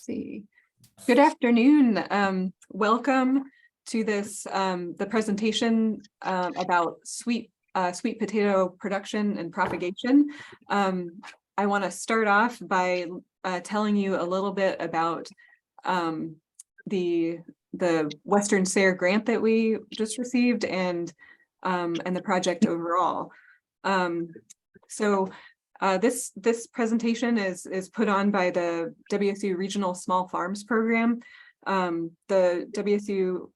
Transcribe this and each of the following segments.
see. Good afternoon. Welcome to this the presentation about sweet potato production and propagation. I want to start off by telling you a little bit about the Western SARE grant that we just received and the project overall. This presentation is put on by the WSU Regional Small Farms Program. The WSU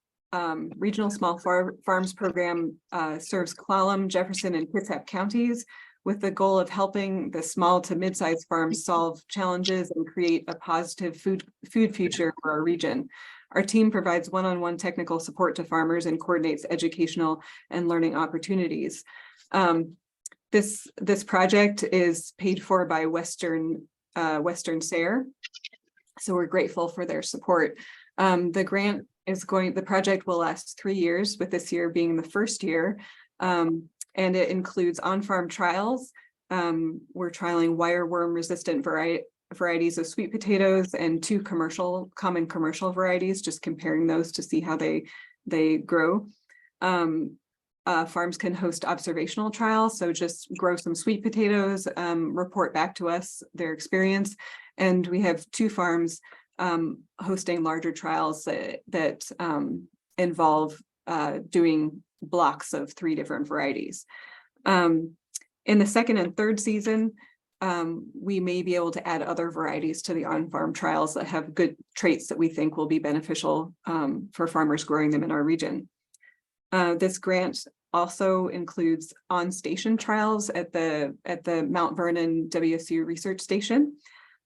Regional Small Farms Program serves Clallam, Jefferson, and Kitsap counties with the goal of helping the small to mid-sized farms solve challenges and create a positive food future for our region. Our team provides one-on-one technical support to farmers and coordinates educational and learning opportunities. This project is paid for by Western SARE, so we're grateful for their support. The project will last 3 years, with this year being the first year, and it includes on-farm trials. We're trialing wireworm resistant varieties of sweet potatoes and 2 common commercial varieties, just comparing those to see how they grow. Farms can host observational trials, so just grow some sweet potatoes, report back to us their experience. And we have 2 farms hosting larger trials that involve doing blocks of 3 different varieties. In the second and third season, we may be able to add other varieties to the on-farm trials that have good traits that we think will be beneficial for farmers growing them in our region. This grant also includes on-station trials at the Mount Vernon WSU Research Station.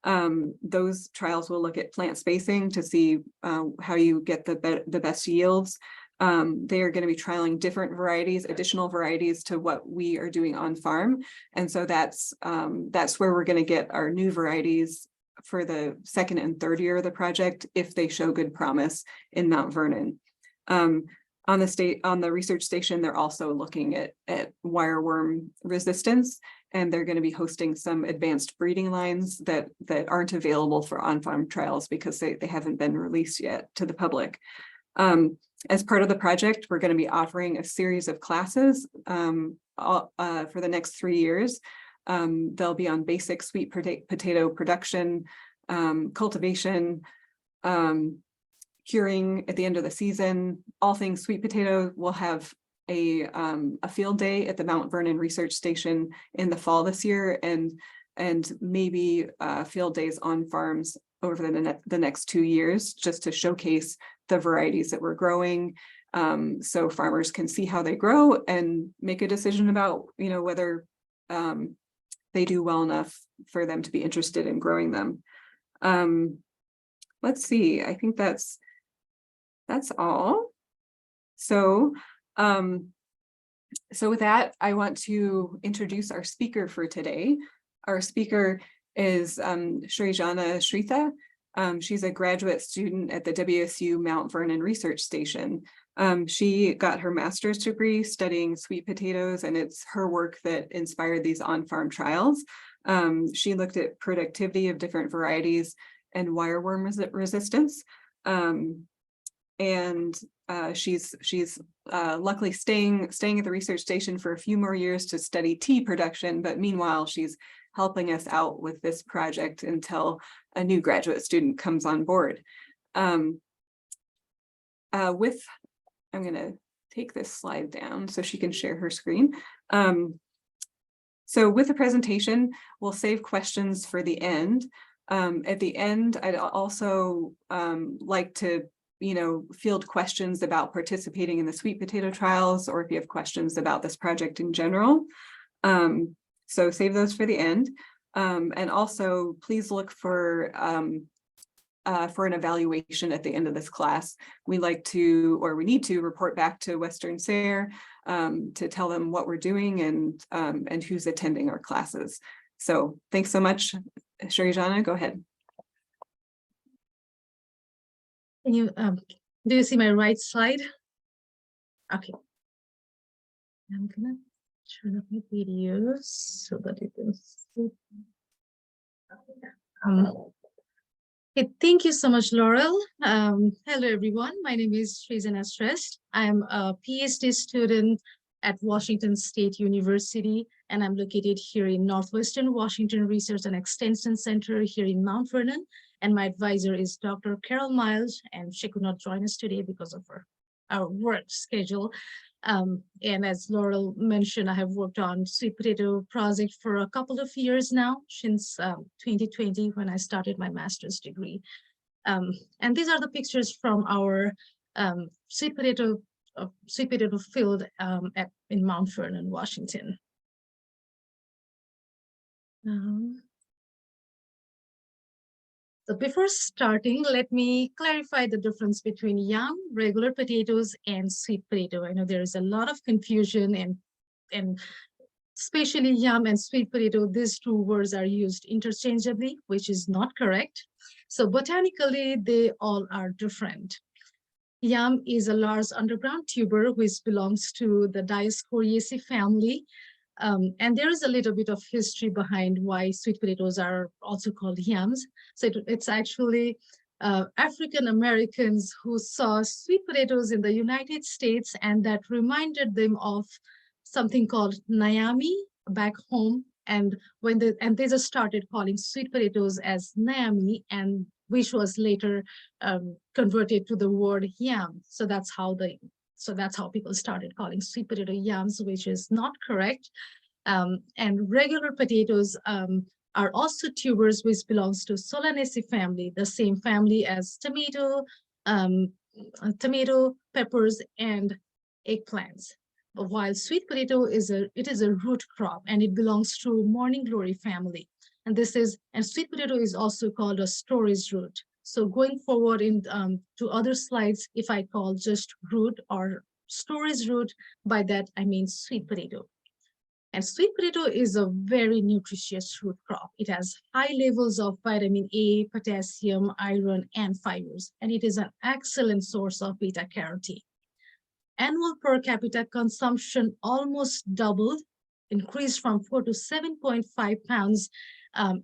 Those trials will look at plant spacing to see how you get the best yields. They are going to be trialing different varieties, additional varieties to what we are doing on farm, and so that's where we're going to get our new varieties for the second and third year of the project if they show good promise in Mount Vernon. On the research station, they're also looking at wireworm resistance, and they're going to be hosting some advanced breeding lines that aren't available for on-farm trials because they haven't been released yet to the public. As part of the project, we're going to be offering a series of classes for the next 3 years. They'll be on basic sweet potato production, cultivation, curing at the end of the season, all things sweet potato. We'll have a field day at the Mount Vernon Research Station in the fall this year, and maybe field days on farms over the next 2 years, just to showcase the varieties that we're growing, so farmers can see how they grow and make a decision about whether they do well enough for them to be interested in growing them. Let's see, I think that's all. So with that, I want to introduce our speaker for today. Our speaker is Shrijana Shrestha. She's a graduate student at the WSU Mt. Vernon Research Station. She got her master's degree studying sweet potatoes, and it's her work that inspired these on-farm trials. She looked at productivity of different varieties and wireworm resistance. She's luckily staying at the research station for a few more years to study tea production, but meanwhile she's helping us out with this project until a new graduate student comes on board. I'm going to take this slide down so she can share her screen. So with the presentation, we'll save questions for the end. At the end, I'd also like to field questions about participating in the sweet potato trials, or if you have questions about this project in general. So save those for the end. And also please look for an evaluation at the end of this class. We need to report back to Western SARE to tell them what we're doing and who's attending our classes. So thanks so much. Shrijana, go ahead. Can you do you see my right slide? Okay. I'm gonna turn off my videos so that you can see. Okay, thank you so much, Laurel. Hello, everyone. My name is Shrijana Shrestha. I'm a PhD student at Washington State University, and I'm located here in Northwestern Washington Research and Extension Center here in Mount Vernon. And my advisor is Dr. Carol Miles, and she could not join us today because of our work schedule. And as Laurel mentioned, I have worked on sweet potato project for a couple of years now, since 2020 when I started my master's degree. And these are the pictures from our sweet potato field in Mount Vernon, Washington. So before starting, let me clarify the difference between yam, regular potatoes, and sweet potato. I know there is a lot of confusion, and especially yam and sweet potato, these two words are used interchangeably, which is not correct. So botanically, they all are different. Yam is a large underground tuber which belongs to the Dioscoriaceae family. And there is a little bit of history behind why sweet potatoes are also called yams. So it's actually African Americans who saw sweet potatoes in the United States, and that reminded them of something called Nyami back home. And they just started calling sweet potatoes as Nyami, and which was later converted to the word yam. So that's how people started calling sweet potato yams, which is not correct. And regular potatoes are also tubers, which belongs to Solanaceae family, the same family as tomato, peppers, and eggplants. But while sweet potato is a root crop, and it belongs to morning glory family. And sweet potato is also called a storage root. So going forward to other slides, if I call just root or storage root, by that I mean sweet potato. And sweet potato is a very nutritious root crop. It has high levels of vitamin A, potassium, iron, and fibers, and it is an excellent source of beta carotene. Annual per capita consumption almost doubled, increased from 4 to 7.5 pounds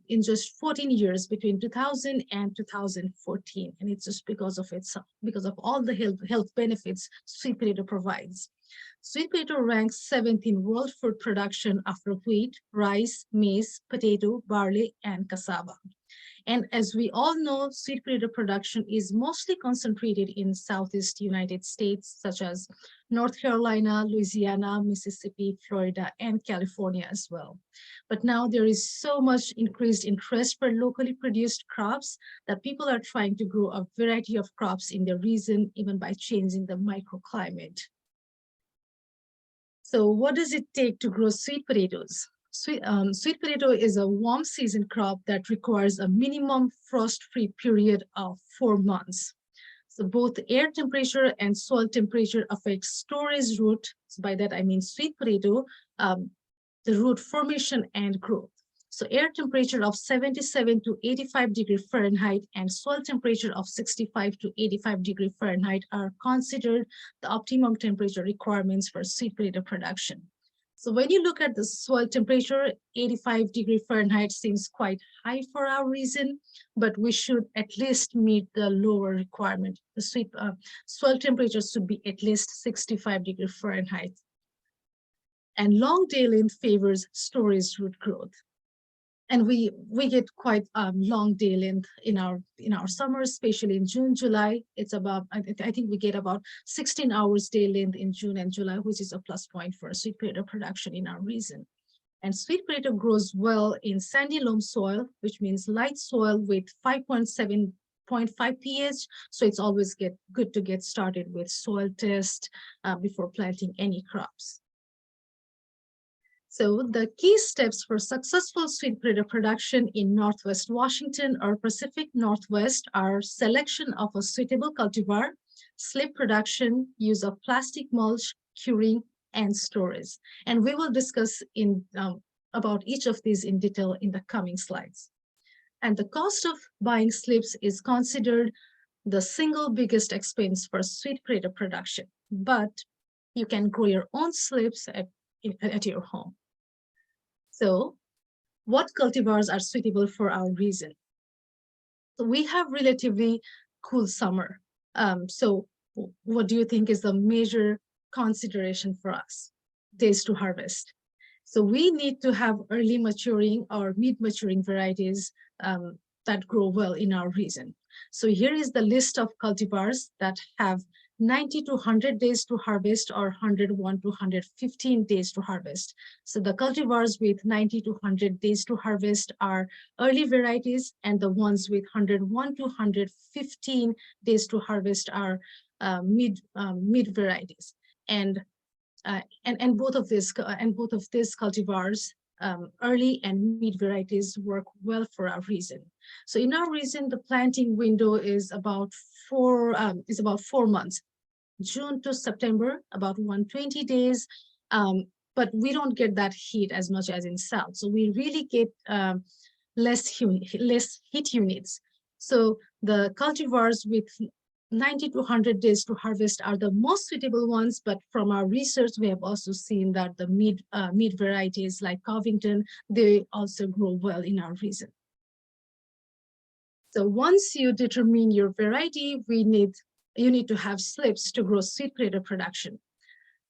in just 14 years between 2000 and 2014. And it's just because of all the health benefits sweet potato provides. Sweet potato ranks 7th in world food production after wheat, rice, maize, potato, barley, and cassava. And as we all know, sweet potato production is mostly concentrated in Southeast United States, such as North Carolina, Louisiana, Mississippi, Florida, and California as well. But now there is so much increased interest for locally produced crops that people are trying to grow a variety of crops in their region, even by changing the microclimate. So what does it take to grow sweet potatoes? Sweet potato is a warm season crop that requires a minimum frost-free period of 4 months. So both air temperature and soil temperature affect storage root. So by that I mean sweet potato, the root formation and growth. So air temperature of 77 to 85 degree Fahrenheit and soil temperature of 65 to 85 degree Fahrenheit are considered the optimum temperature requirements for sweet potato production. So when you look at the soil temperature, 85 degree Fahrenheit seems quite high for our region, but we should at least meet the lower requirement. The soil temperature should be at least 65 degree Fahrenheit. And long day length favors storage root growth. And we get quite long day length in our summer, especially in June, July. It's about, I think we get about 16 hours day length in June and July, which is a plus point for sweet potato production in our region. And sweet potato grows well in sandy loam soil, which means light soil with 5.7.5 pH. So it's always good to get started with soil test before planting any crops. So the key steps for successful sweet potato production in Northwest Washington or Pacific Northwest are selection of a suitable cultivar, slip production, use of plastic mulch, curing, and storage. And we will discuss about each of these in detail in the coming slides. And the cost of buying slips is considered the single biggest expense for sweet potato production, but you can grow your own slips at your home. So what cultivars are suitable for our region? So we have relatively cool summer. So what do you think is the major consideration for us? Days to harvest. So we need to have early maturing or mid-maturing varieties that grow well in our region. So here is the list of cultivars that have 90 to 100 days to harvest or 101 to 115 days to harvest. So the cultivars with 90 to 100 days to harvest are early varieties, and the ones with 101 to 115 days to harvest are mid varieties. And both of these cultivars, early and mid varieties, work well for our region. So in our region, the planting window is about 4 months, June to September, about 120 days. But we don't get that heat as much as in South, so we really get less heat units. So the cultivars with 90 to 100 days to harvest are the most suitable ones, but from our research, we have also seen that the mid varieties like Covington, they also grow well in our region. So once you determine your variety, you need to have slips to grow sweet potato production.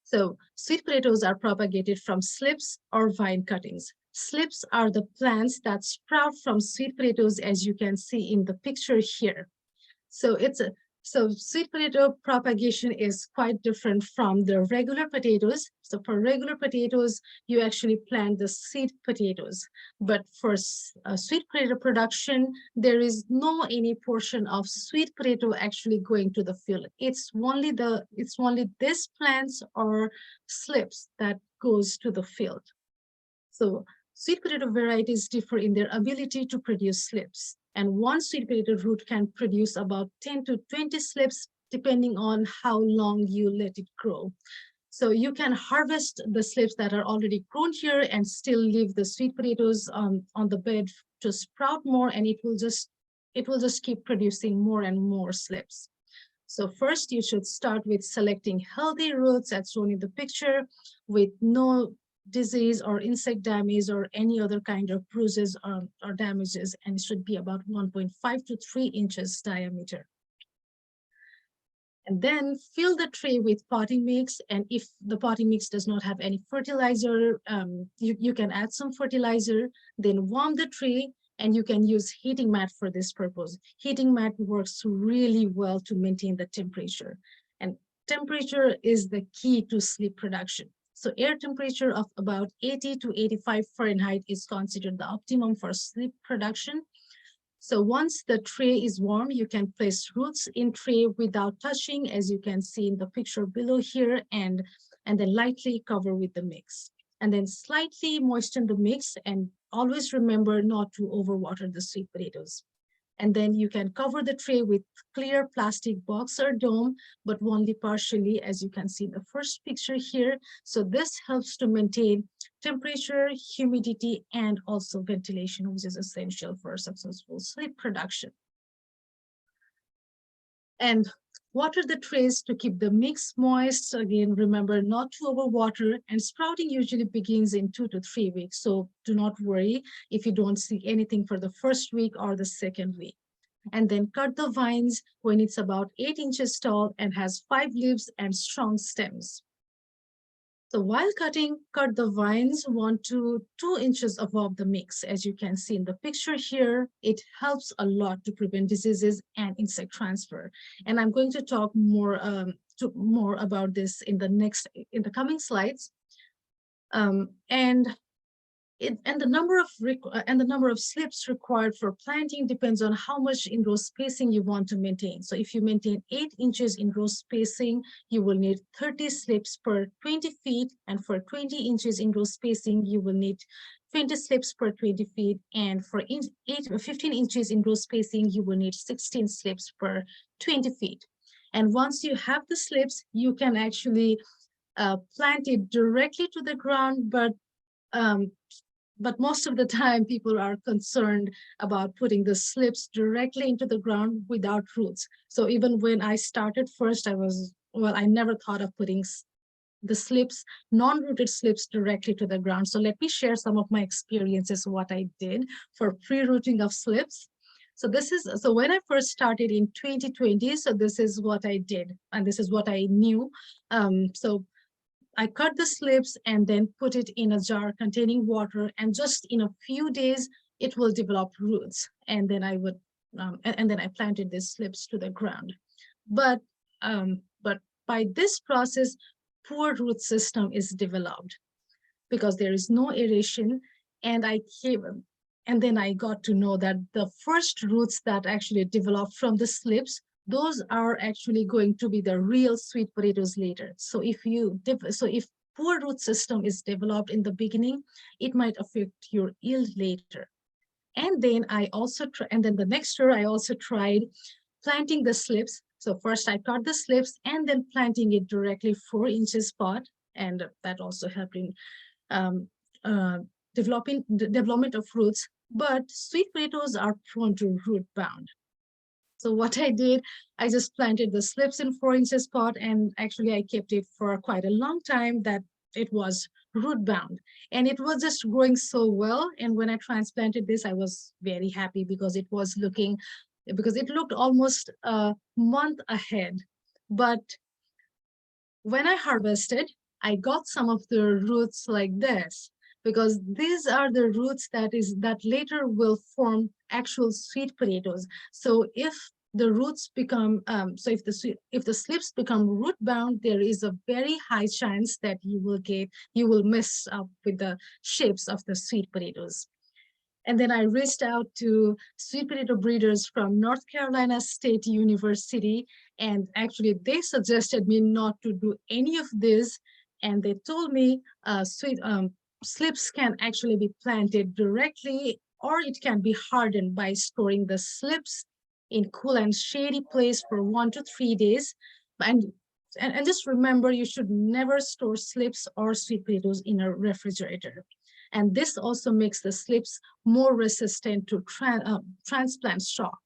So sweet potatoes are propagated from slips or vine cuttings. Slips are the plants that sprout from sweet potatoes, as you can see in the picture here. So sweet potato propagation is quite different from the regular potatoes. So for regular potatoes, you actually plant the seed potatoes. But for sweet potato production, there is no any portion of sweet potato actually going to the field. It's only this plants or slips that goes to the field. So sweet potato varieties differ in their ability to produce slips. And one sweet potato root can produce about 10 to 20 slips, depending on how long you let it grow. So you can harvest the slips that are already grown here and still leave the sweet potatoes on the bed to sprout more, and it will just keep producing more and more slips. So first, you should start with selecting healthy roots as shown in the picture with no disease or insect damage or any other kind of bruises or damages, and it should be about 1.5 to 3 inches diameter. And then fill the tray with potting mix, and if the potting mix does not have any fertilizer, you can add some fertilizer, then warm the tray, and you can use heating mat for this purpose. Heating mat works really well to maintain the temperature, and temperature is the key to slip production. So air temperature of about 80 to 85 Fahrenheit is considered the optimum for slip production. So once the tray is warm, you can place roots in tray without touching, as you can see in the picture below here, and then lightly cover with the mix. And then slightly moisten the mix, and always remember not to overwater the sweet potatoes. And then you can cover the tray with clear plastic box or dome, but only partially, as you can see in the first picture here. So this helps to maintain temperature, humidity, and also ventilation, which is essential for successful slip production. And water the trays to keep the mix moist. Again, remember not to overwater, and sprouting usually begins in 2 to 3 weeks. So do not worry if you don't see anything for the first week or the second week. And then cut the vines when it's about 8 inches tall and has 5 leaves and strong stems. So while cutting, cut the vines 1 to 2 inches above the mix. As you can see in the picture here, it helps a lot to prevent diseases and insect transfer. And I'm going to talk more about this in the coming slides. And the number of slips required for planting depends on how much in-row spacing you want to maintain. So if you maintain 8 inches in-row spacing, you will need 30 slips per 20 feet, and for 20 inches in-row spacing, you will need 20 slips per 20 feet, and for 15 inches in-row spacing, you will need 16 slips per 20 feet. And once you have the slips, you can actually plant it directly to the ground, but most of the time people are concerned about putting the slips directly into the ground without roots. So even when I started first, I never thought of putting the slips, non-rooted slips, directly to the ground. So let me share some of my experiences, what I did for pre-rooting of slips. So so when I first started in 2020, so this is what I did, and this is what I knew. So I cut the slips and then put it in a jar containing water, and just in a few days, it will develop roots. And then and then I planted these slips to the ground. But by this process, poor root system is developed because there is no aeration. And and then I got to know that the first roots that actually develop from the slips, those are actually going to be the real sweet potatoes later. So if poor root system is developed in the beginning, it might affect your yield later. And then and then the next year I also tried planting the slips. So first I cut the slips and then planting it directly 4 inches pot, and that also helped in um, development of roots. But sweet potatoes are prone to root bound. So what I did, I just planted the slips in 4 inches pot, and actually I kept it for quite a long time that it was root bound, and it was just growing so well. And when I transplanted this, I was very happy because it looked almost a month ahead. But when I harvested, I got some of the roots like this, because these are the roots that later will form actual sweet potatoes. So if the roots become if the slips become root bound, there is a very high chance that you will mess up with the shapes of the sweet potatoes. And then I reached out to sweet potato breeders from North Carolina State University, and actually they suggested me not to do any of this. And they told me slips can actually be planted directly, or it can be hardened by storing the slips in cool and shady place for 1 to 3 days. And just remember, you should never store slips or sweet potatoes in a refrigerator. And this also makes the slips more resistant to transplant shock.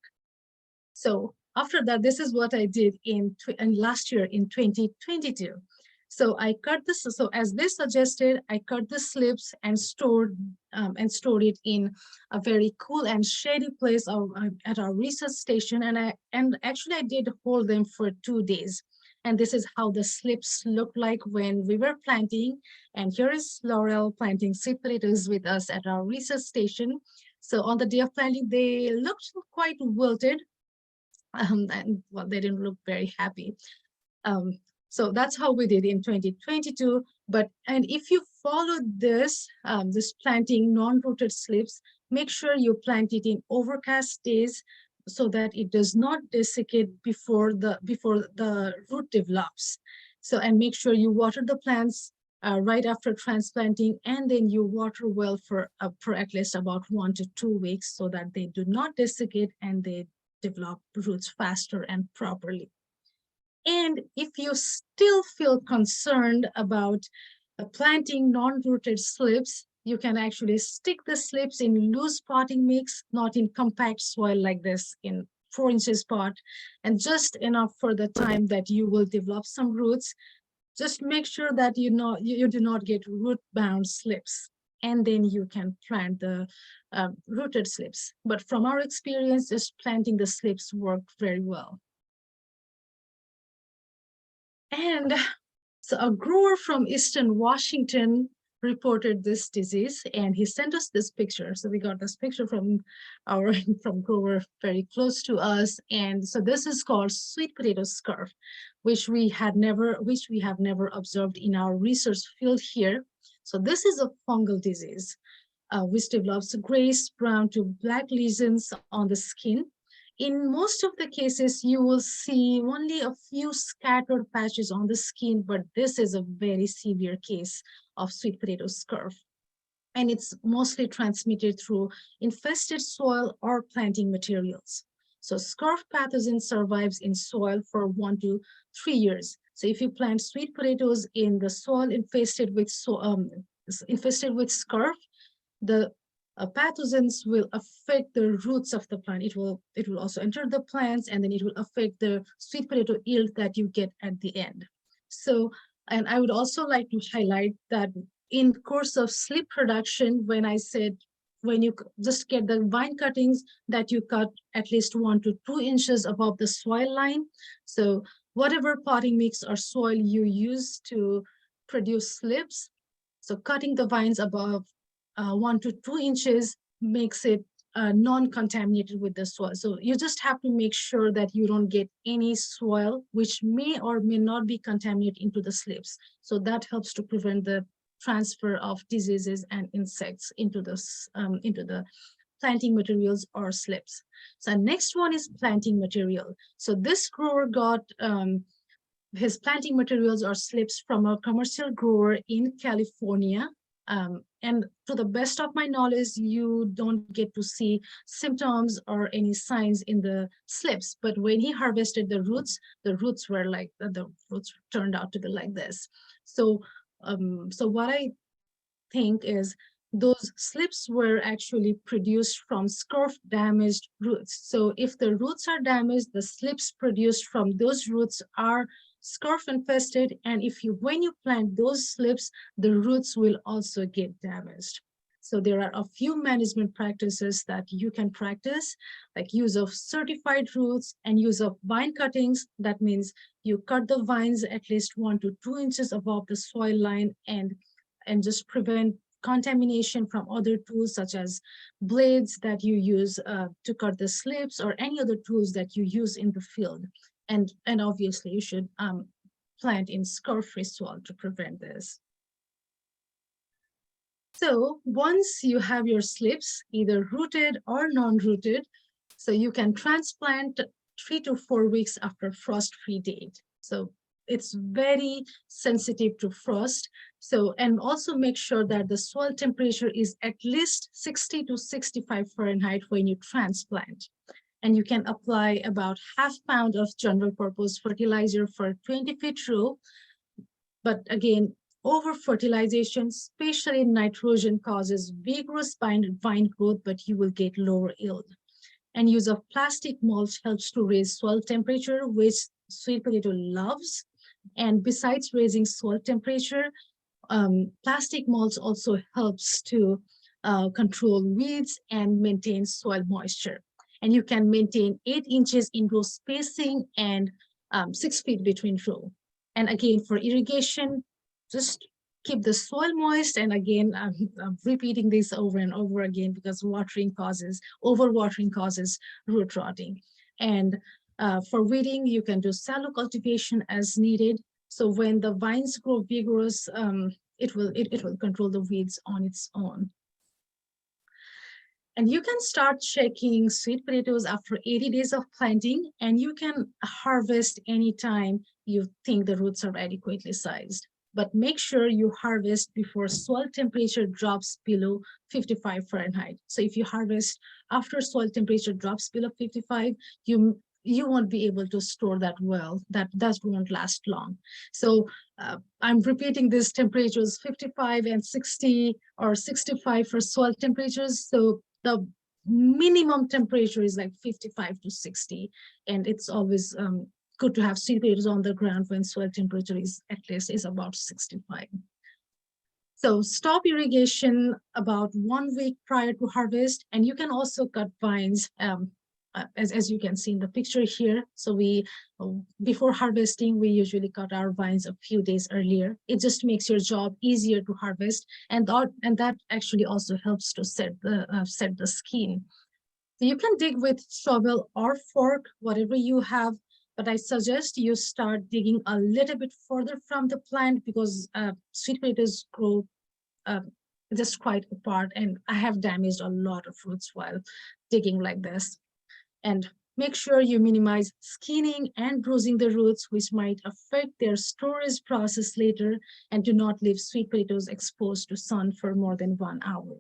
So after that, this is what I did in last year in 2022. So I cut this. So as they suggested, I cut the slips and stored it in a very cool and shady place at our research station. And actually I did hold them for 2 days. And this is how the slips looked like when we were planting. And here is Laurel planting sweet potatoes with us at our research station. So on the day of planting, they looked quite wilted. And well, they didn't look very happy. So that's how we did in 2022. And if you follow this planting non-rooted slips, make sure you plant it in overcast days so that it does not desiccate before the root develops. So, and make sure you water the plants right after transplanting, and then you water well for at least about 1 to 2 weeks so that they do not desiccate and they develop roots faster and properly. And if you still feel concerned about planting non-rooted slips, you can actually stick the slips in loose potting mix, not in compact soil like this in 4 inches pot, and just enough for the time that you will develop some roots. Just make sure that you do not get root-bound slips, and then you can plant the rooted slips. But from our experience, just planting the slips worked very well. And so a grower from Eastern Washington reported this disease, and he sent us this picture. So we got this picture from grower very close to us. And so this is called sweet potato scurf, which we have never observed in our research field here. So this is a fungal disease, which develops grayish brown to black lesions on the skin. In most of the cases, you will see only a few scattered patches on the skin, but this is a very severe case of sweet potato scurf. And it's mostly transmitted through infested soil or planting materials. So scurf pathogen survives in soil for 1 to 3 years. So if you plant sweet potatoes in the soil infested with scurf, the pathogens will affect the roots of the plant. It will also enter the plants, and then it will affect the sweet potato yield that you get at the end. So, and I would also like to highlight that in the course of slip production, when I said when you just get the vine cuttings, that you cut at least 1 to 2 inches above the soil line. So whatever potting mix or soil you use to produce slips, so cutting the vines above 1 to 2 inches makes it non-contaminated with the soil. So you just have to make sure that you don't get any soil which may or may not be contaminated into the slips. So that helps to prevent the transfer of diseases and insects into the planting materials or slips. So next one is planting material. So this grower got his planting materials or slips from a commercial grower in California. And to the best of my knowledge, you don't get to see symptoms or any signs in the slips. But when he harvested the roots were like, the roots turned out to be like this. So, so what I think is those slips were actually produced from scurf damaged roots. So if the roots are damaged, the slips produced from those roots are scurf infested. And if you, when you plant those slips, the roots will also get damaged. So there are a few management practices that you can practice, like use of certified roots and use of vine cuttings. That means you cut the vines at least 1 to 2 inches above the soil line and just prevent contamination from other tools such as blades that you use to cut the slips or any other tools that you use in the field. And obviously you should plant in scurf-free soil to prevent this. So once you have your slips, either rooted or non-rooted, so you can transplant 3 to 4 weeks after frost-free date. So it's very sensitive to frost. So, and also make sure that the soil temperature is at least 60 to 65 Fahrenheit when you transplant. And you can apply about ½ pound of general purpose fertilizer for 20-feet row. But again, over fertilization, especially nitrogen, causes vigorous vine growth, but you will get lower yield. And use of plastic mulch helps to raise soil temperature, which sweet potato loves. And besides raising soil temperature, plastic mulch also helps to control weeds and maintain soil moisture. And you can maintain 8 inches in row spacing and 6 feet between row. And again, for irrigation, just keep the soil moist. And again, I'm repeating this over and over again because overwatering causes root rotting. And for weeding, you can do shallow cultivation as needed. So when the vines grow vigorous, it will control the weeds on its own. And you can start checking sweet potatoes after 80 days of planting, and you can harvest anytime you think the roots are adequately sized. But make sure you harvest before soil temperature drops below 55 Fahrenheit. So if you harvest after soil temperature drops below 55, you won't be able to store that well. That won't last long. So I'm repeating these temperatures, 55 and 60 or 65 for soil temperatures. So the minimum temperature is like 55 to 60. And it's always good to have sweet potatoes on the ground when soil temperature is at least about 65. So stop irrigation about 1 week prior to harvest, and you can also cut vines as you can see in the picture here. So before harvesting, we usually cut our vines a few days earlier. It just makes your job easier to harvest, and that actually also helps to set the skin. So you can dig with shovel or fork, whatever you have, but I suggest you start digging a little bit further from the plant because sweet potatoes grow just quite apart, and I have damaged a lot of roots while digging like this. And make sure you minimize skinning and bruising the roots, which might affect their storage process later, and do not leave sweet potatoes exposed to sun for more than 1 hour.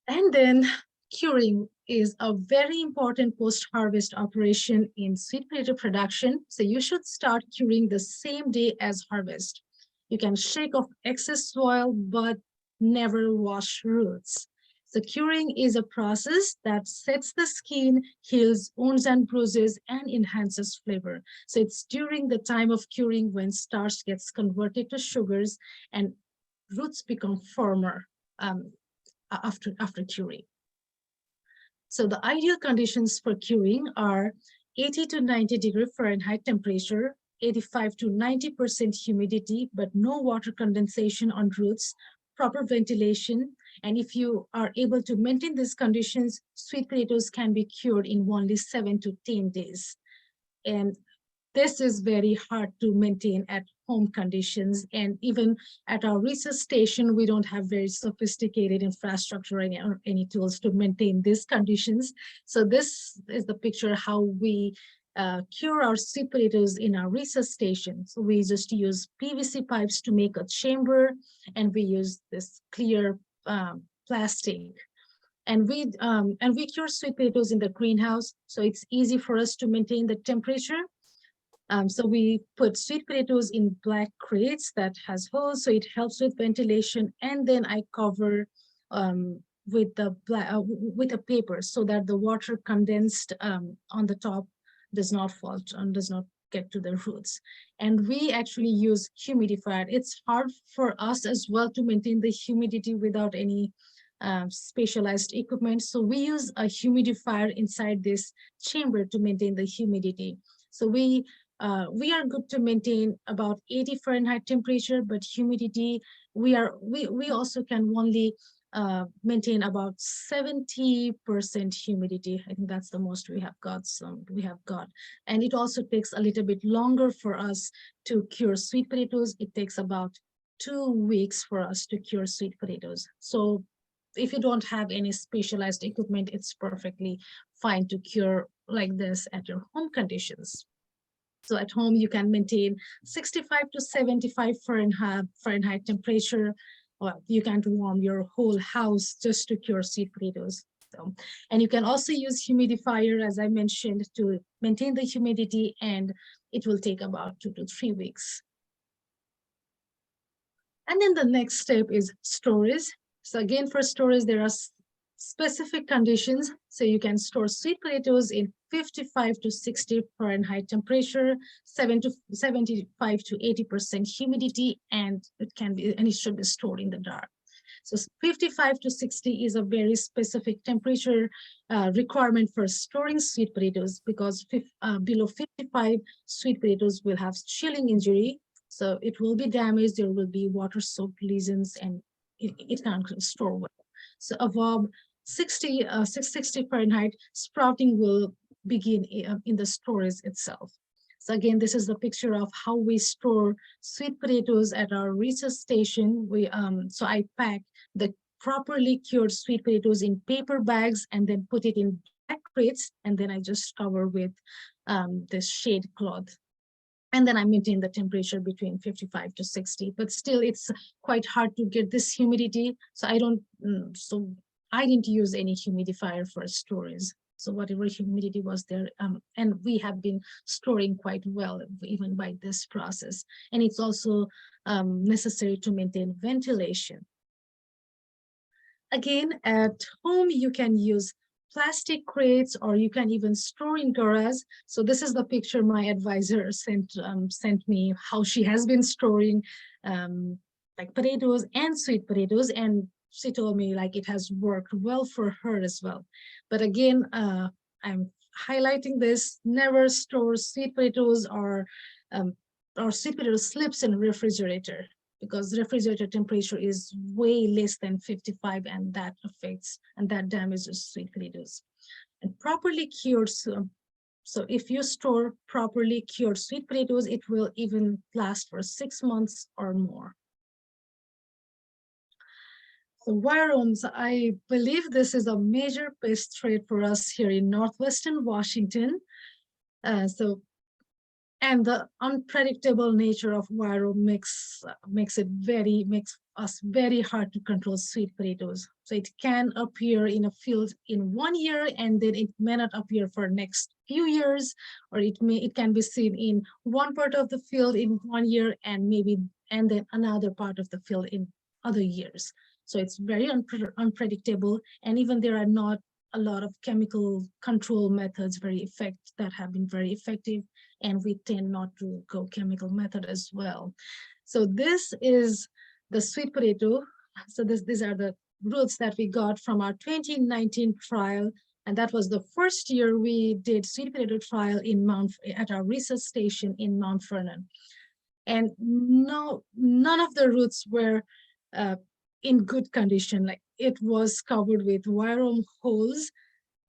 And then curing is a very important post-harvest operation in sweet potato production. So you should start curing the same day as harvest. You can shake off excess soil, but never wash roots. So curing is a process that sets the skin, heals wounds and bruises, and enhances flavor. So it's during the time of curing when starch gets converted to sugars and roots become firmer. after curing. So the ideal conditions for curing are 80 to 90 degree Fahrenheit temperature, 85 to 90% humidity, but no water condensation on roots, proper ventilation. And if you are able to maintain these conditions, sweet potatoes can be cured in only 7 to 10 days. And this is very hard to maintain at home conditions. And even at our research station, we don't have very sophisticated infrastructure or any tools to maintain these conditions. So this is the picture how we cure our sweet potatoes in our research station. So we just use PVC pipes to make a chamber, and we use this clear plastic. And we cure sweet potatoes in the greenhouse, so it's easy for us to maintain the temperature. So we put sweet potatoes in black crates that has holes, so it helps with ventilation. And then I cover with a paper so that the water condensed on the top does not fall and does not get to the roots. And we actually use humidifier. It's hard for us as well to maintain the humidity without any specialized equipment. So we use a humidifier inside this chamber to maintain the humidity. So we are good to maintain about 80 Fahrenheit temperature, but humidity, we also can only maintain about 70% humidity. I think that's the most we have got. And it also takes a little bit longer for us to cure sweet potatoes. It takes about 2 weeks for us to cure sweet potatoes. So if you don't have any specialized equipment, it's perfectly fine to cure like this at your home conditions. So at home, you can maintain 65 to 75 Fahrenheit temperature. Well, you can't warm your whole house just to cure sweet potatoes. So, and you can also use humidifier, as I mentioned, to maintain the humidity, and it will take about 2 to 3 weeks. And then the next step is storage. So again, for storage, there are specific conditions. So you can store sweet potatoes in 55 to 60 Fahrenheit temperature, 75 to 80% humidity, and it should be stored in the dark. So 55 to 60 is a very specific temperature requirement for storing sweet potatoes, because below 55, sweet potatoes will have chilling injury. So it will be damaged, there will be water-soaked lesions, and it can't store well. So above 660 Fahrenheit, sprouting will begin in the storage itself. So again, this is the picture of how we store sweet potatoes at our research station. So I pack the properly cured sweet potatoes in paper bags and then put it in black crates, and then I just cover with this shade cloth. And then I maintain the temperature between 55 to 60, but still it's quite hard to get this humidity. So I didn't use any humidifier for storage. So whatever humidity was there, and we have been storing quite well, even by this process. And it's also necessary to maintain ventilation. Again, at home, you can use plastic crates, or you can even store in garage. So this is the picture my advisor sent me, how she has been storing like potatoes and sweet potatoes, and she told me like it has worked well for her as well. But again, I'm highlighting this: never store sweet potatoes or sweet potato slips in a refrigerator, because refrigerator temperature is way less than 55, and that affects and that damages sweet potatoes. And properly cured, so if you store properly cured sweet potatoes, it will even last for 6 months or more. So wireworms, I believe this is a major pest threat for us here in Northwestern Washington. And the unpredictable nature of wireworm makes us very hard to control sweet potatoes. So it can appear in a field in 1 year, and then it may not appear for next few years, or it can be seen in one part of the field in 1 year, and then another part of the field in other years. So it's very unpredictable, and even there are not a lot of chemical control methods that have been very effective, and we tend not to go chemical method as well. So this is the sweet potato. So these are the roots that we got from our 2019 trial. And that was the first year we did sweet potato trial at our research station in Mount Vernon. And none of the roots were in good condition. Like, it was covered with wireworm holes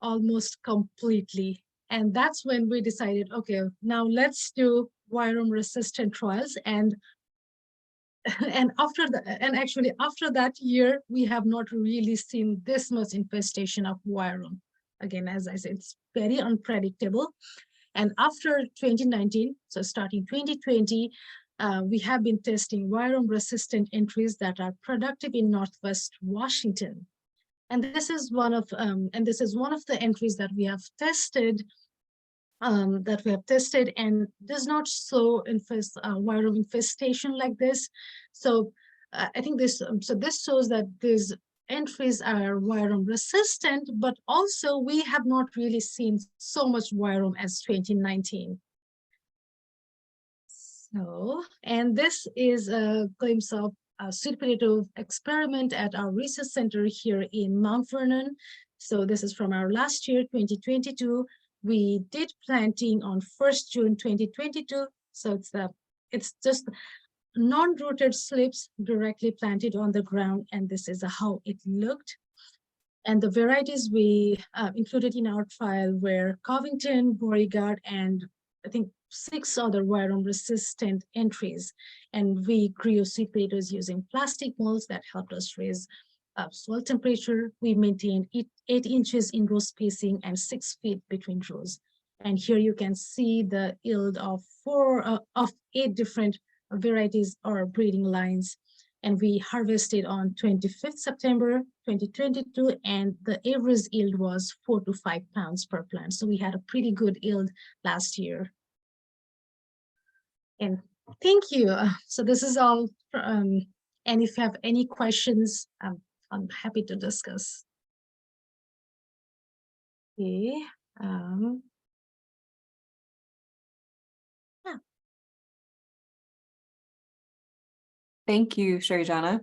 almost completely. And that's when we decided, okay, now let's do wireworm resistant trials. And actually after that year, we have not really seen this much infestation of wireworm. Again, as I said, it's very unpredictable. And after 2019, so starting 2020, we have been testing wireworm resistant entries that are productive in Northwest Washington. And this is one of the entries that we have tested, and does not show wireworm infestation like this. So I think this shows that these entries are wireworm resistant, but also we have not really seen so much wireworm as 2019. So, and this is a glimpse of a sweet potato experiment at our research center here in Mount Vernon. So this is from our last year, 2022. We did planting on 1st June 2022. So it's just non-rooted slips directly planted on the ground, and this is how it looked. And the varieties we included in our trial were Covington, Beauregard, and I think 6 other wireworm resistant entries. And we grew sweet potatoes using plastic molds that helped us raise soil temperature. We maintained 8 inches in row spacing and 6 feet between rows. And here you can see the yield of 8 different varieties or breeding lines. And we harvested on 25th September 2022, and the average yield was 4 to 5 pounds per plant. So we had a pretty good yield last year. And thank you. So this is all. And if you have any questions, I'm happy to discuss. Okay. Yeah. Thank you, Shrijana.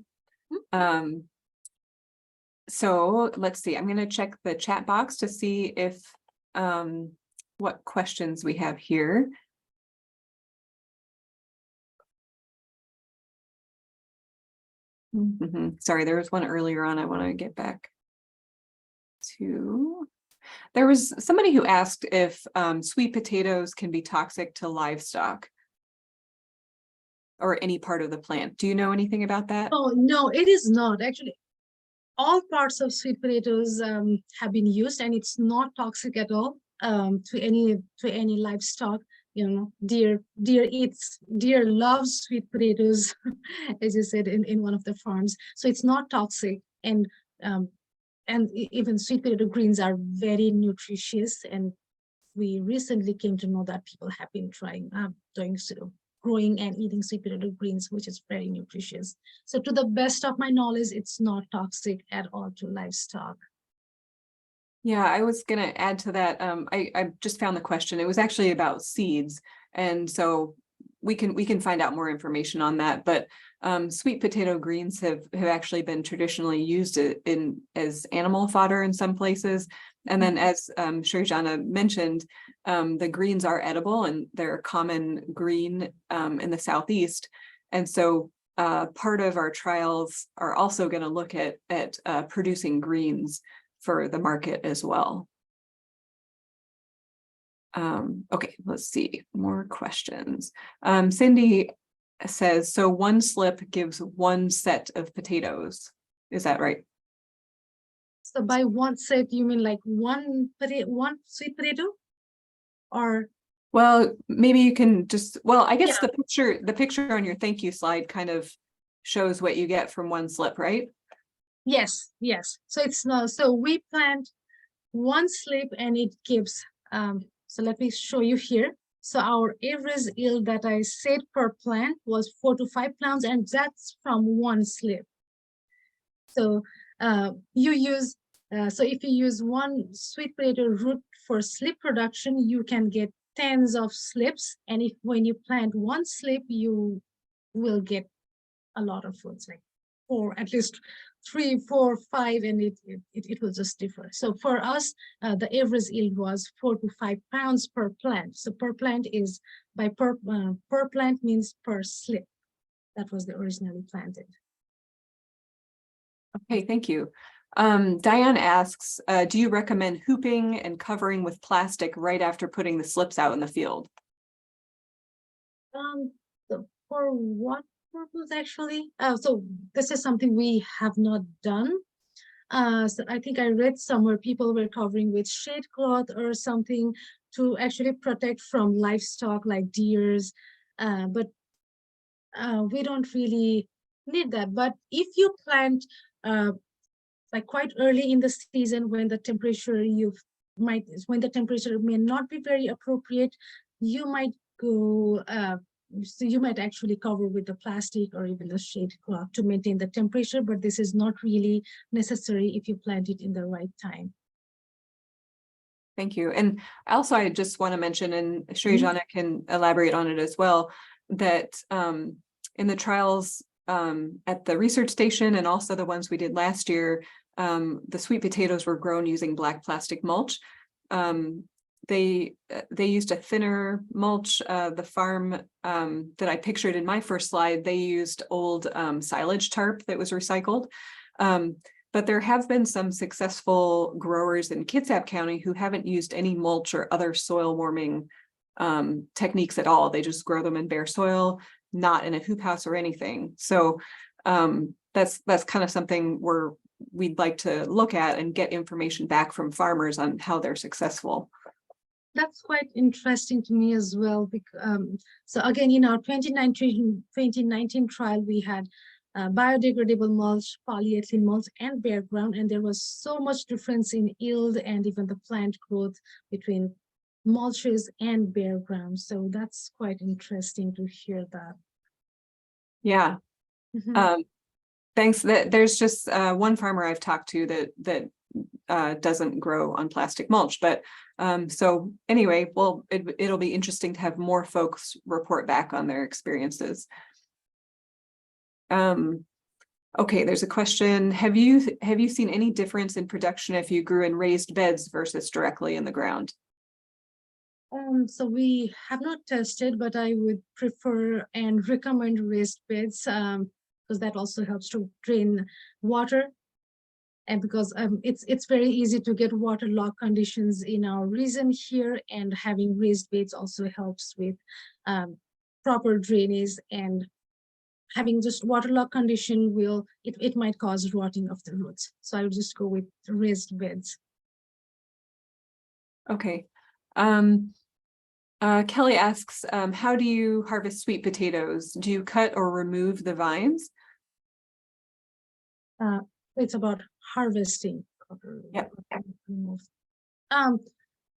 So let's see, I'm going to check the chat box to see if what questions we have here. Sorry, there was one earlier on I want to get back to. There was somebody who asked if sweet potatoes can be toxic to livestock or any part of the plant. Do you know anything about that? Oh, no, it is not. Actually, all parts of sweet potatoes have been used, and it's not toxic at all to any livestock. You know, deer loves sweet potatoes, as you said in one of the farms. So it's not toxic, and even sweet potato greens are very nutritious. And we recently came to know that people have been growing and eating sweet potato greens, which is very nutritious. So to the best of my knowledge, it's not toxic at all to livestock. Yeah, I was going to add to that. I just found the question. It was actually about seeds. And so we can find out more information on that. But sweet potato greens have actually been traditionally used as animal fodder in some places. And then as Shrijana mentioned, the greens are edible, and they're a common green in the Southeast. And so part of our trials are also going to look at producing greens for the market as well. Okay, let's see, more questions. Cindy says, so one slip gives one set of potatoes. Is that right? So by one set, you mean like one sweet potato? Or well, maybe you can just, well, I guess the picture on your thank you slide kind of shows what you get from one slip, right? Yes. So it's not, so we plant one slip and it gives, so let me show you here. So our average yield that I said per plant was 4 to 5 pounds, and that's from one slip. So so if you use one sweet potato root for slip production, you can get tens of slips. And when you plant one slip, you will get a lot of fruits, like at least 3, 4, 5, and it will just differ. So for us, the average yield was 4 to 5 pounds per plant. So per plant is per plant means per slip. That was the originally planted. Okay, thank you. Diane asks, do you recommend hooping and covering with plastic right after putting the slips out in the field? So for what purpose actually? So this is something we have not done. So I think I read somewhere people were covering with shade cloth or something to actually protect from livestock like deers, but we don't really need that. But if you plant like quite early in the season when the temperature may not be very appropriate, you might go so you might actually cover with the plastic or even the shade cloth to maintain the temperature, but this is not really necessary if you plant it in the right time. Thank you. And also, I just want to mention, and Shrijana can elaborate on it as well, that in the trials at the research station and also the ones we did last year, the sweet potatoes were grown using black plastic mulch. They used a thinner mulch. The farm that I pictured in my first slide, they used old silage tarp that was recycled. But there have been some successful growers in Kitsap County who haven't used any mulch or other soil warming techniques at all. They just grow them in bare soil, not in a hoop house or anything. So that's kind of something we'd like to look at and get information back from farmers on how they're successful. That's quite interesting to me as well. Because, so again, in our 2019 trial, we had biodegradable mulch, polyethylene mulch, and bare ground, and there was so much difference in yield and even the plant growth between mulches and bare ground. So that's quite interesting to hear that. Yeah. Thanks. There's just one farmer I've talked to that doesn't grow on plastic mulch, but so anyway, well, it'll be interesting to have more folks report back on their experiences. Okay, there's a question. Have you seen any difference in production if you grew in raised beds versus directly in the ground? So we have not tested, but I would prefer and recommend raised beds because that also helps to drain water. And because it's very easy to get waterlogged conditions in our region here, and having raised beds also helps with proper drainage, and having just waterlogged condition it might cause rotting of the roots. So I would just go with raised beds. Okay. Kelly asks, how do you harvest sweet potatoes? Do you cut or remove the vines? It's about harvesting. Yep.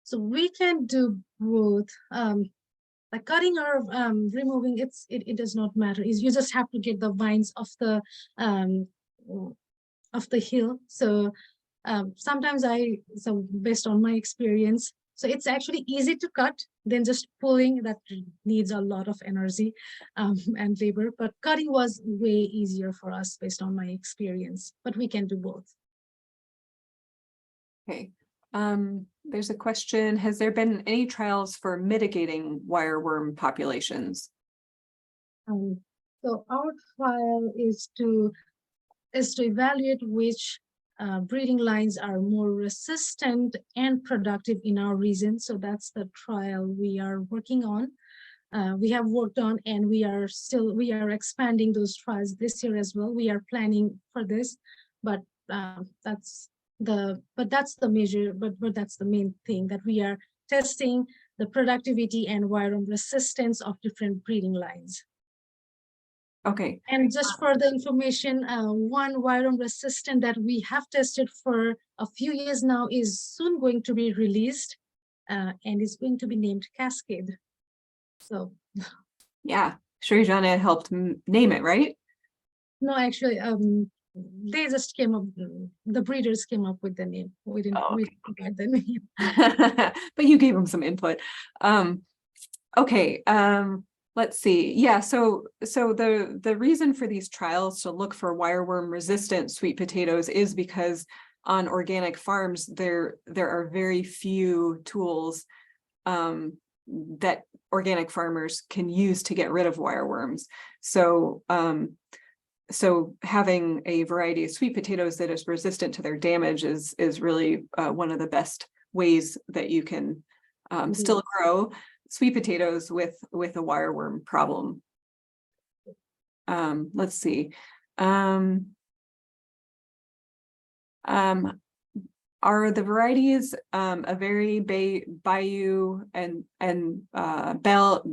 So we can do both. Like cutting or removing, it does not matter. You just have to get the vines off the hill. So sometimes so based on my experience, so it's actually easy to cut than just pulling. That needs a lot of energy and labor, but cutting was way easier for us based on my experience, but we can do both. Okay. There's a question. Has there been any trials for mitigating wireworm populations? So our trial is to evaluate which breeding lines are more resistant and productive in our region. So that's the trial we are working on. We have worked on, and we are expanding those trials this year as well. We are planning for this, but that's the measure, but that's the main thing, that we are testing the productivity and wireworm resistance of different breeding lines. Okay. And just for the information, one wireworm resistant that we have tested for a few years now is soon going to be released, and is going to be named Cascade. So yeah, Shrijana helped name it, right? No, actually, they just came up, the breeders came up with the name. We didn't provide the name. But you gave them some input. Okay. Let's see. Yeah, so the reason for these trials to look for wireworm resistant sweet potatoes is because on organic farms there are very few tools that organic farmers can use to get rid of wireworms. So so having a variety of sweet potatoes that is resistant to their damage is really one of the best ways that you can still grow sweet potatoes with a wireworm problem. Let's see. Are the varieties a very Bayou and Bell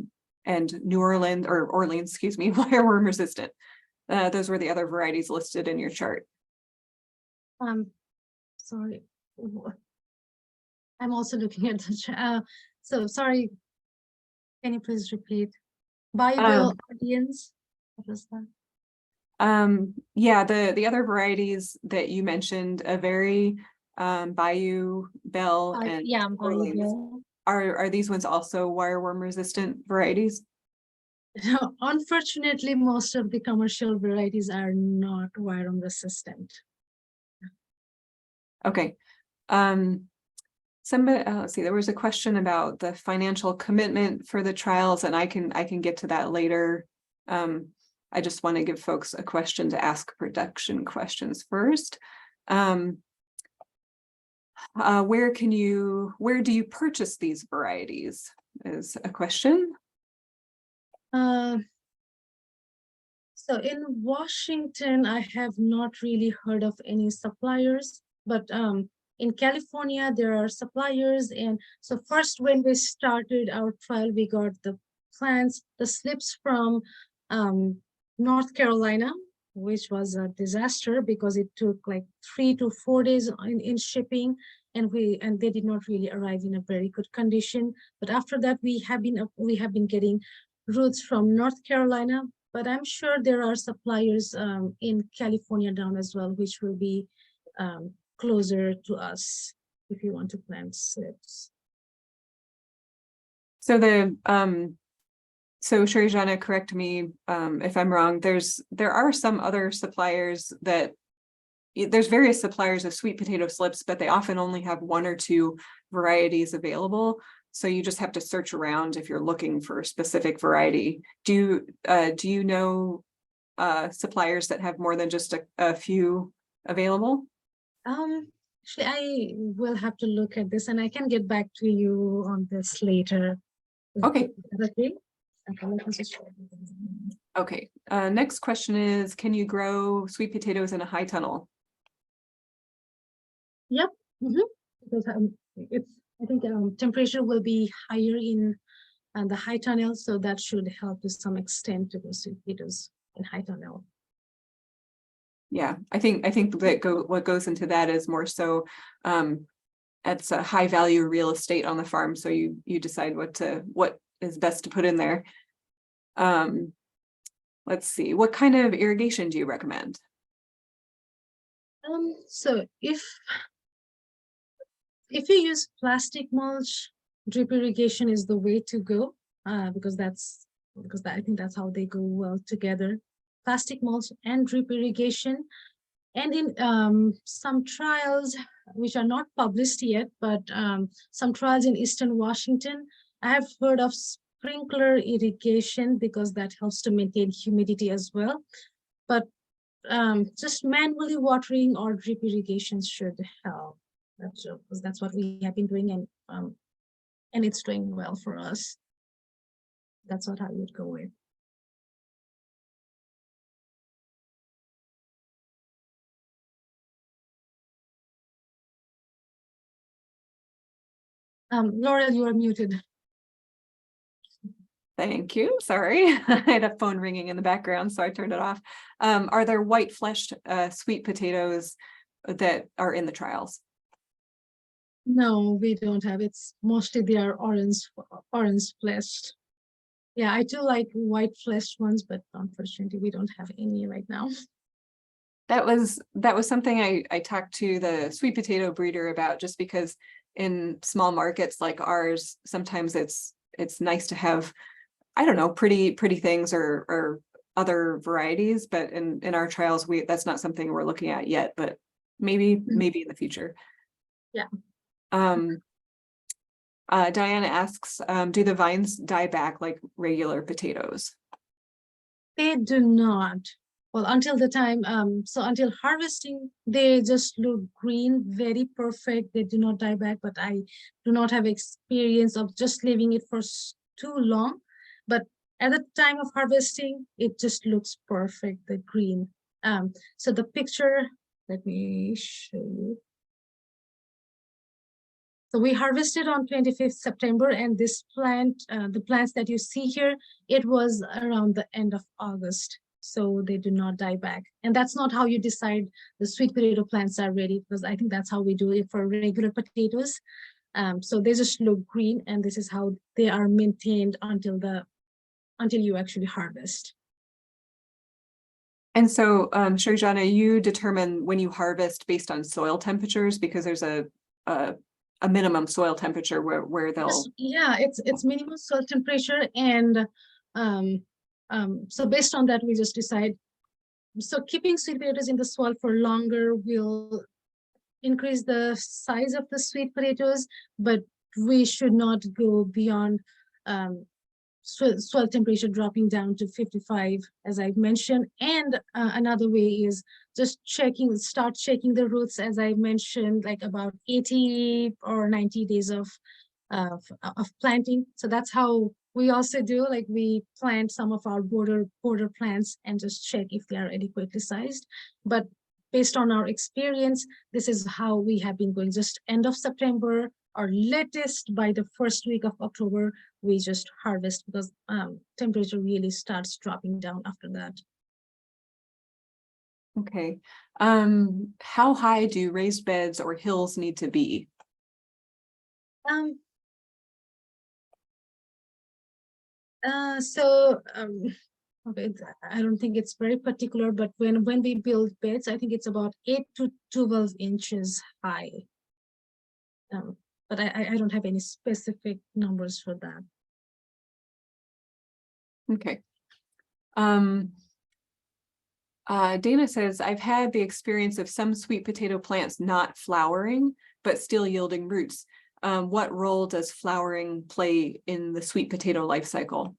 and New Orleans or Orleans, excuse me, wireworm resistant? Those were the other varieties listed in your chart. Sorry, I'm also looking at the so sorry. Can you please repeat? Bible audience. What was that? Yeah, the other varieties that you mentioned, a very Bayou, Bell, and yeah, Orleans. Are these ones also wireworm resistant varieties? Unfortunately, most of the commercial varieties are not wireworm resistant. Okay. Somebody, let's see, there was a question about the financial commitment for the trials, and I can get to that later. I just want to give folks a question to ask production questions first. Where do you purchase these varieties is a question. So in Washington, I have not really heard of any suppliers, but in California, there are suppliers. And so first, when we started our trial, we got the plants, the slips from North Carolina, which was a disaster because it took like 3 to 4 days in shipping, and they did not really arrive in a very good condition. But after that, we have been getting roots from North Carolina, but I'm sure there are suppliers in California down as well, which will be closer to us if you want to plant slips. So so Shrijana, correct me if I'm wrong, there are some other suppliers there's various suppliers of sweet potato slips, but they often only have 1 or 2 varieties available. So you just have to search around if you're looking for a specific variety. Do you know suppliers that have more than just a few available? Actually, I will have to look at this, and I can get back to you on this later. Okay. Okay. Okay. Next question is, can you grow sweet potatoes in a high tunnel? Yep. Because I think temperature will be higher in the high tunnel, so that should help to some extent to the sweet potatoes in high tunnel. Yeah, I think that what goes into that is more so it's a high value real estate on the farm, so you decide what is best to put in there. Let's see, what kind of irrigation do you recommend? So if you use plastic mulch, drip irrigation is the way to go, because I think that's how they go well together. Plastic mulch and drip irrigation. And in some trials, which are not published yet, but some trials in Eastern Washington, I have heard of sprinkler irrigation because that helps to maintain humidity as well. But just manually watering or drip irrigation should help. That's what we have been doing, and it's doing well for us. That's what I would go with. Laurel, you are muted. Thank you. Sorry, I had a phone ringing in the background, so I turned it off. Are there white fleshed sweet potatoes that are in the trials? No, we don't have. It's mostly they are orange fleshed. Yeah, I do like white fleshed ones, but unfortunately we don't have any right now. That was something I talked to the sweet potato breeder about, just because in small markets like ours, sometimes it's nice to have I don't know, pretty things or other varieties, but in our trials, that's not something we're looking at yet, but maybe in the future. Yeah. Diana asks, do the vines die back like regular potatoes? They do not. Well, until the time, so until harvesting, they just look green, very perfect. They do not die back, but I do not have experience of just leaving it for too long. But at the time of harvesting, it just looks perfect, the green. So the picture, let me show you. So we harvested on 25th September, and this plant, the plants that you see here, it was around the end of August. So they do not die back. And that's not how you decide the sweet potato plants are ready, because I think that's how we do it for regular potatoes. So they just look green, and this is how they are maintained until you actually harvest. And so, Shrijana, you determine when you harvest based on soil temperatures, because there's a minimum soil temperature where they'll. Yeah, it's minimum soil temperature, and so based on that we just decide. So keeping sweet potatoes in the soil for longer will increase the size of the sweet potatoes, but we should not go beyond soil temperature dropping down to 55, as I've mentioned. And another way is just start checking the roots, as I mentioned, like about 80 or 90 days of planting. So that's how we also do, like we plant some of our border plants and just check if they are adequately sized. But based on our experience, this is how we have been going. Just end of September or latest by the first week of October, we just harvest, because temperature really starts dropping down after that. Okay. How high do raised beds or hills need to be? Okay, I don't think it's very particular, but when we build beds, I think it's about 8 to 12 inches high. But I don't have any specific numbers for that. Okay. Dana says, I've had the experience of some sweet potato plants not flowering, but still yielding roots. What role does flowering play in the sweet potato life cycle?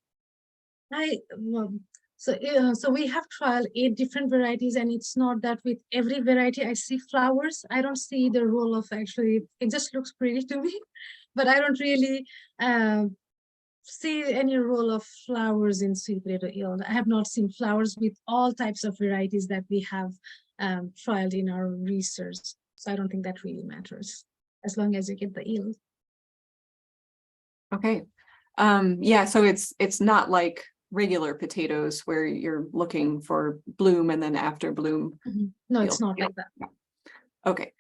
So we have trialed 8 different varieties, and it's not that with every variety I see flowers. I don't see the role of, actually, it just looks pretty to me, but I don't really see any role of flowers in sweet potato yield. I have not seen flowers with all types of varieties that we have trialed in our research. So I don't think that really matters, as long as you get the yield. Okay. Yeah, so it's not like regular potatoes where you're looking for bloom and then after bloom. Mm-hmm. No, it's not like that. Okay.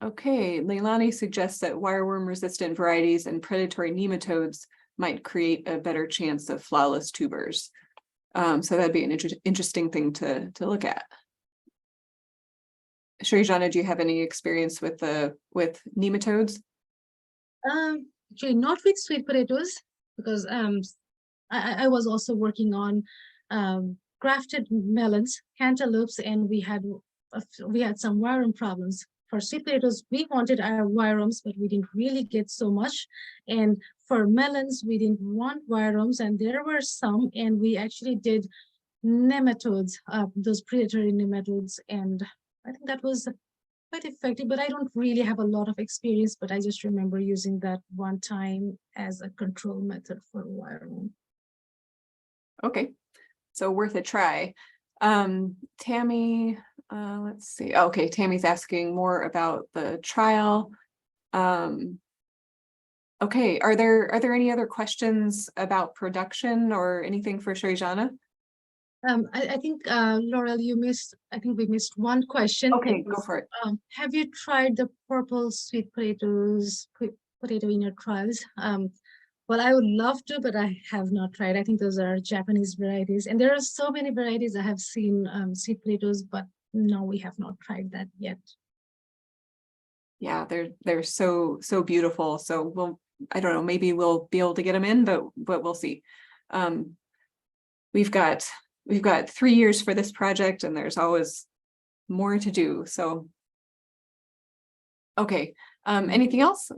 Okay, Leilani suggests that wireworm resistant varieties and predatory nematodes might create a better chance of flawless tubers. So that'd be an interesting thing to look at. Shrijana, do you have any experience with nematodes? Actually, not with sweet potatoes, because I was also working on grafted melons, cantaloupes, and we had some wireworm problems. For sweet potatoes, we wanted our wireworms, but we didn't really get so much. And for melons, we didn't want wireworms, and there were some, and we actually did nematodes, those predatory nematodes, and I think that was quite effective, but I don't really have a lot of experience, but I just remember using that one time as a control method for wireworm. Okay, so worth a try. Tammy, let's see. Okay, Tammy's asking more about the trial. Okay, are there any other questions about production or anything for Shrijana? I think Laurel, I think we missed one question. Okay, go for it. Have you tried the purple sweet potato in your trials? Well, I would love to, but I have not tried. I think those are Japanese varieties, and there are so many varieties I have seen sweet potatoes, but no, we have not tried that yet. Yeah, they're so beautiful. So I don't know, maybe we'll be able to get them in, but we'll see. We've got 3 years for this project, and there's always more to do. So, okay. Anything else?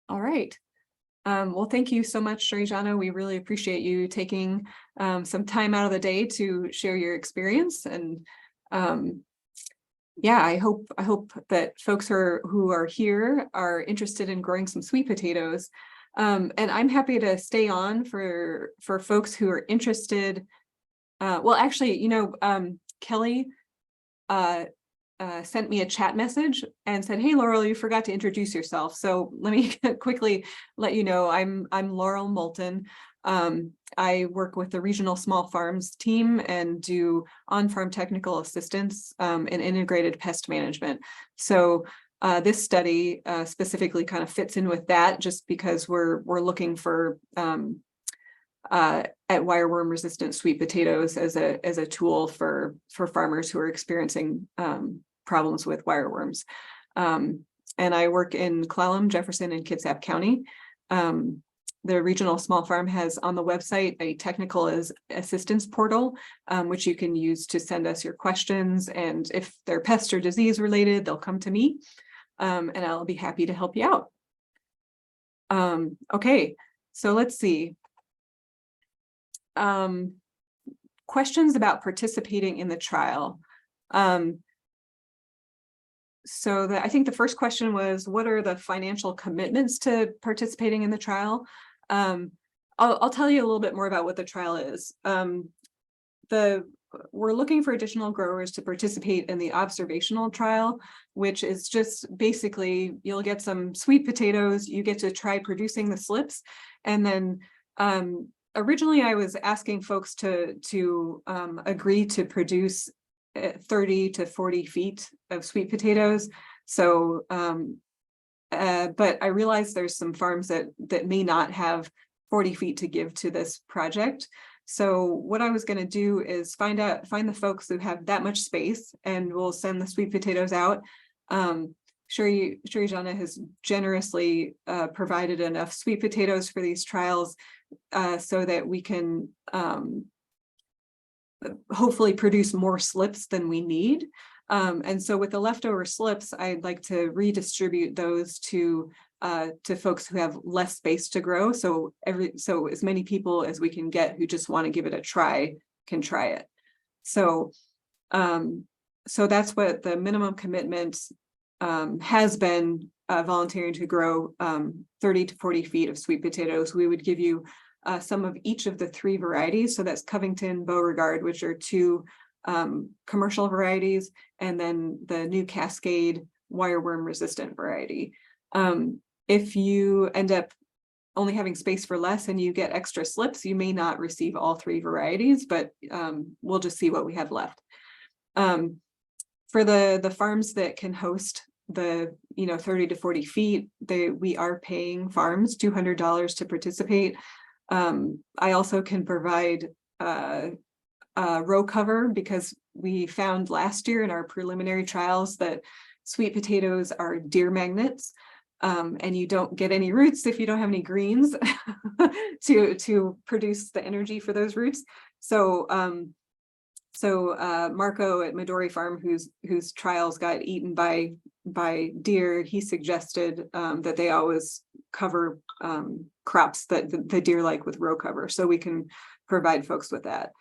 All right. Well, thank you so much, Shrijana. We really appreciate you taking some time out of the day to share your experience. And yeah, I hope that folks who are here are interested in growing some sweet potatoes. And I'm happy to stay on for folks who are interested. Well, actually, you know, Kelly sent me a chat message and said, "Hey, Laurel, you forgot to introduce yourself." So let me quickly let you know, I'm Laurel Moulton. I work with the regional small farms team and do on-farm technical assistance and integrated pest management. So this study specifically kind of fits in with that, just because we're looking for at wireworm resistant sweet potatoes as a tool for farmers who are experiencing problems with wireworms. And I work in Clallam, Jefferson, and Kitsap County. The regional small farm has on the website a technical assistance portal, which you can use to send us your questions. And if they're pest or disease related, they'll come to me, and I'll be happy to help you out. Okay, so let's see. Questions about participating in the trial. So I think the first question was, what are the financial commitments to participating in the trial? I'll tell you a little bit more about what the trial is. We're looking for additional growers to participate in the observational trial, which is just basically, you'll get some sweet potatoes, you get to try producing the slips, and then originally I was asking folks to agree to produce 30 to 40 feet of sweet potatoes. So, but I realized there's some farms that may not have 40 feet to give to this project. So what I was going to do is find the folks who have that much space, and we'll send the sweet potatoes out. Shrijana has generously provided enough sweet potatoes for these trials so that we can hopefully produce more slips than we need. And so with the leftover slips, I'd like to redistribute those to folks who have less space to grow. So as many people as we can get who just want to give it a try can try it. So that's what the minimum commitment has been, volunteering to grow 30 to 40 feet of sweet potatoes. We would give you some of each of the 3 varieties. So that's Covington, Beauregard, which are 2 commercial varieties, and then the new Cascade wireworm resistant variety. If you end up only having space for less and you get extra slips, you may not receive all 3 varieties, but we'll just see what we have left. For the farms that can host the 30 to 40 feet, we are paying farms $200 to participate. I also can provide row cover, because we found last year in our preliminary trials that sweet potatoes are deer magnets, and you don't get any roots if you don't have any greens to produce the energy for those roots. So Marco at Midori Farm, whose trials got eaten by deer, he suggested that they always cover crops that the deer like with row cover, so we can provide folks with that.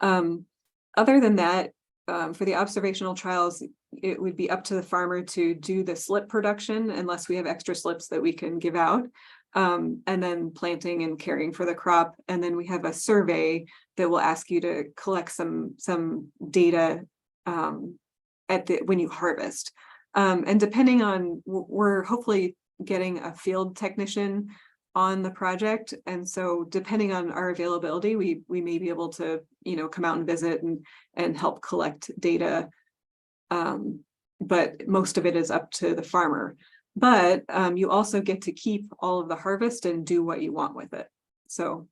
Other than that, for the observational trials, it would be up to the farmer to do the slip production, unless we have extra slips that we can give out, and then planting and caring for the crop. And then we have a survey that will ask you to collect some data when you harvest. And depending on, we're hopefully getting a field technician on the project, and so depending on our availability, we may be able to come out and visit and help collect data, but most of it is up to the farmer. But you also get to keep all of the harvest and do what you want with it, so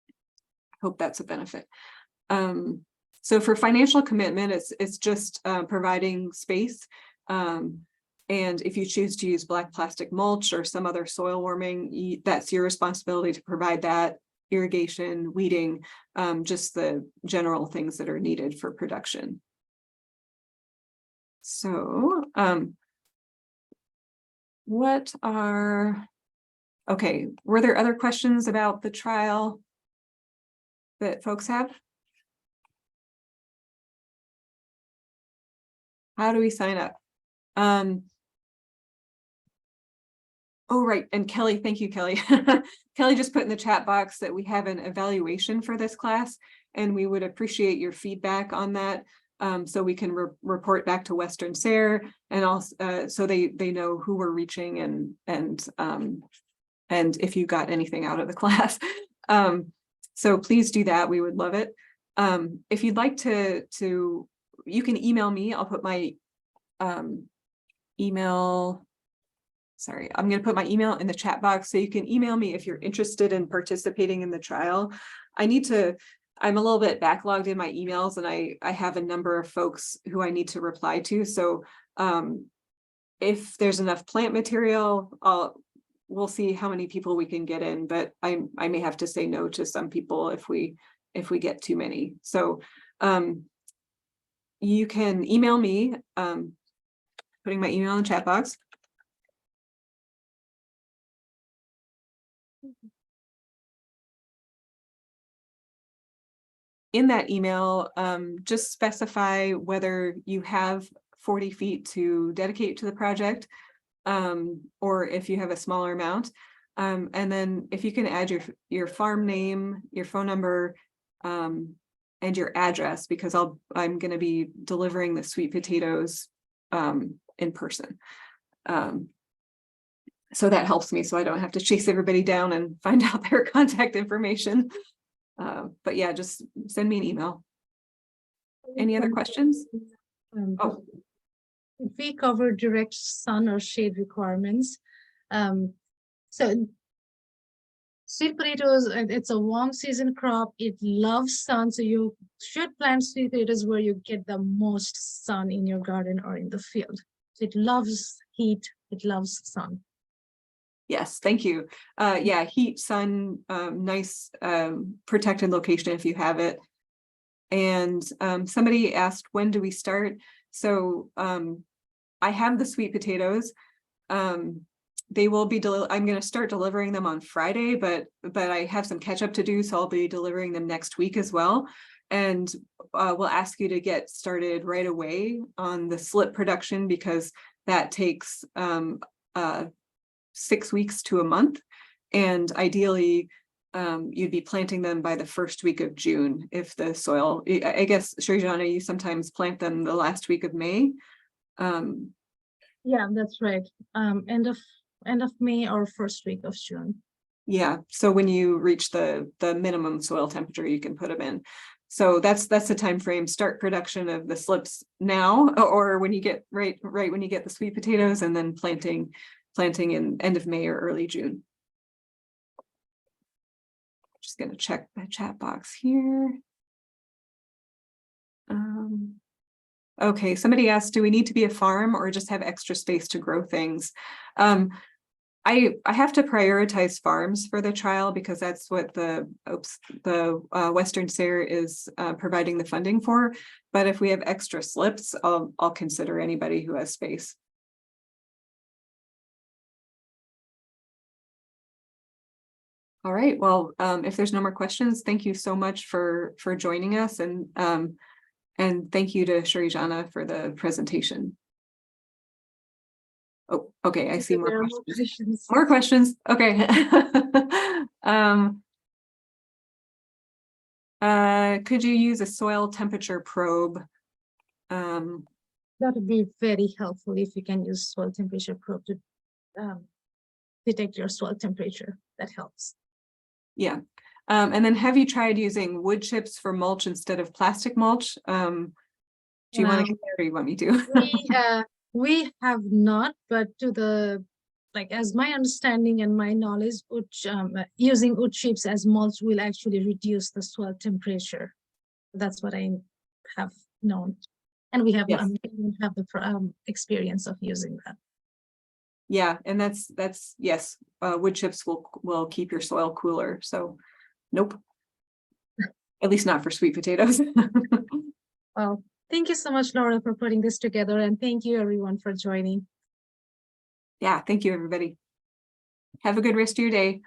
I hope that's a benefit. So for financial commitment, it's just providing space. And if you choose to use black plastic mulch or some other soil warming, that's your responsibility to provide that. Irrigation, weeding, just the general things that are needed for production. So, okay, were there other questions about the trial that folks have? How do we sign up? Oh, right. And Kelly, thank you, Kelly. Kelly just put in the chat box that we have an evaluation for this class, and we would appreciate your feedback on that. So we can report back to Western SARE, and also so they know who we're reaching and if you got anything out of the class. So please do that. We would love it. If you'd like to you can email me. I'll put my email. Sorry, I'm going to put my email in the chat box, so you can email me if you're interested in participating in the trial. I'm a little bit backlogged in my emails, and I have a number of folks who I need to reply to. So if there's enough plant material, we'll see how many people we can get in, but I may have to say no to some people if we get too many. So you can email me, putting my email in the chat box. In that email, just specify whether you have 40 feet to dedicate to the project, or if you have a smaller amount. And then if you can add your farm name, your phone number, and your address, because I'm going to be delivering the sweet potatoes in person. So that helps me, so I don't have to chase everybody down and find out their contact information. But yeah, just send me an email. Any other questions? Oh, We cover direct sun or shade requirements. So sweet potatoes, it's a warm season crop. It loves sun, so you should plant sweet potatoes where you get the most sun in your garden or in the field. So it loves heat, it loves sun. yes, thank you. Yeah, heat, sun, nice protected location if you have it. And somebody asked, when do we start? So I have the sweet potatoes. They will be I'm going to start delivering them on Friday, but I have some catch up to do, so I'll be delivering them next week as well. And we'll ask you to get started right away on the slip production, because that takes 6 weeks to a month, and ideally you'd be planting them by the first week of June if the soil, I guess, Shrijana, you sometimes plant them the last week of May. Yeah, that's right. End of May or first week of June. Yeah, so when you reach the minimum soil temperature, you can put them in. So that's the time frame. Start production of the slips now, or when you get right when you get the sweet potatoes, and then planting in end of May or early June. Just going to check the chat box here. Okay, somebody asked, do we need to be a farm or just have extra space to grow things? I have to prioritize farms for the trial, because that's what the Western SARE is providing the funding for. But if we have extra slips, I'll consider anybody who has space. All right, well, if there's no more questions, thank you so much for joining us, and thank you to Shrijana for the presentation. Oh, okay, I see more questions. More questions. Okay. Could you use a soil temperature probe? That would be very helpful if you can use soil temperature probe to detect your soil temperature. That helps. Yeah. And then have you tried using wood chips for mulch instead of plastic mulch? Do you want to get there, or you want me to? We have not, but as my understanding and my knowledge, using wood chips as mulch will actually reduce the soil temperature. That's what I have known. And we have, Yes. we have the experience of using that. Yeah, and that's yes, wood chips will keep your soil cooler. So nope. At least not for sweet potatoes. Well, thank you so much, Laura, for putting this together, and thank you everyone for joining. Yeah, thank you, everybody. Have a good rest of your day.